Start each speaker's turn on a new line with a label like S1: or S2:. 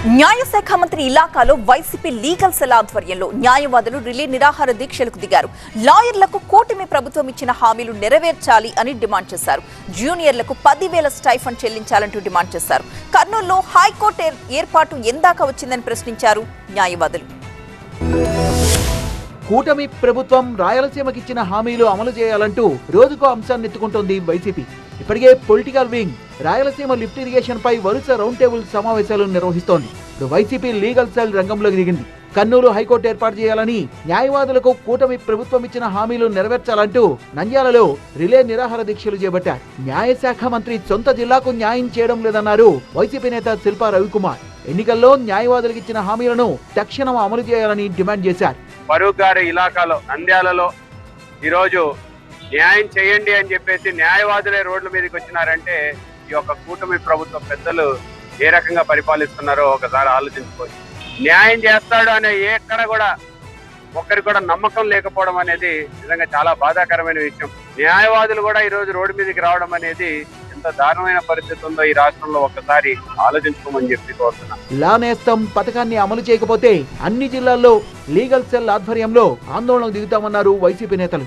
S1: న్యాయశాఖ మంత్రి ఇలాకాలో YCP legal cell ఆధ్వర్యంలో న్యాయవాదులు రిలే నిరాహార దీక్షలకు దిగారు. లాయర్లకు కూటమి ప్రభుత్వం ఇచ్చిన హామీలు నెరవేర్చాలి అని డిమాండ్ చేశారు. జూనియర్లకు 10,000 స్టైఫండ్ చెల్లించాలంటూ డిమాండ్ చేశారు. కర్నూలులో హైకోర్టు ఏర్పాటు ఎందాక వచ్చిందని ప్రశ్నించారు న్యాయవాదులు.
S2: కూటమి ప్రభుత్వం రాయలసీమకిచ్చిన హామీలు అమలు చేయాలంటూ రోజుకో అంశాన్ని ఎత్తుకుంటోంది వైసీపీ. ఇప్పటికే political wing Rayalaseema lift irrigation పై వరుస రౌండ్ టేబుల్ సమావేశాలు నిర్వహిస్తోంది. ఇప్పుడు వైసీపీ లీగల్ సెల్ రంగంలోకి దిగింది. కర్నూలు హైకోర్టు ఏర్పాటు చేయాలని, న్యాయవాదులకు కూటమి ప్రభుత్వం ఇచ్చిన హామీలు నెరవేర్చాలంటూ నంద్యాలలో రిలే నిరాహార దీక్షలు చేపట్టారు. న్యాయశాఖ మంత్రి సొంత జిల్లాకు న్యాయం చేయడం లేదన్నారు వైసీపీ నేత శిల్పా రవికుమార్. ఎన్నికల్లో న్యాయవాదులకు ఇచ్చిన హామీలను తక్షణం అమలు చేయాలని డిమాండ్ చేశారు.
S3: ఫరూక్ గారి ఇలాకాలో నంద్యాలలో ఈరోజు న్యాయం చేయండి అని చెప్పేసి న్యాయవాదులే రోడ్ల మీదకి వచ్చినారంటే ఈ యొక్క కూటమి ప్రభుత్వ పెద్దలు ఏ రకంగా పరిపాలిస్తున్నారో ఒకసారి ఆలోచించుకోవచ్చు. న్యాయం చేస్తాడు అనే ఎక్కడ కూడా ఒక్కరికి కూడా నమ్మకం లేకపోవడం అనేది నిజంగా చాలా బాధాకరమైన విషయం. న్యాయవాదులు కూడా ఈ రోజు రోడ్డు మీదకి రావడం అనేది ఎంత దారుణమైన పరిస్థితి ఉందో ఈ రాష్ట్రంలో ఒక్కసారి ఆలోచించుకోమని చెప్పి కోరుతున్నాం.
S2: లా నేస్తం పథకాన్ని అమలు చేయకపోతే అన్ని జిల్లాల్లో లీగల్ సెల్ ఆధ్వర్యంలో ఆందోళనకు దిగుతామన్నారు వైసీపీ నేతలు.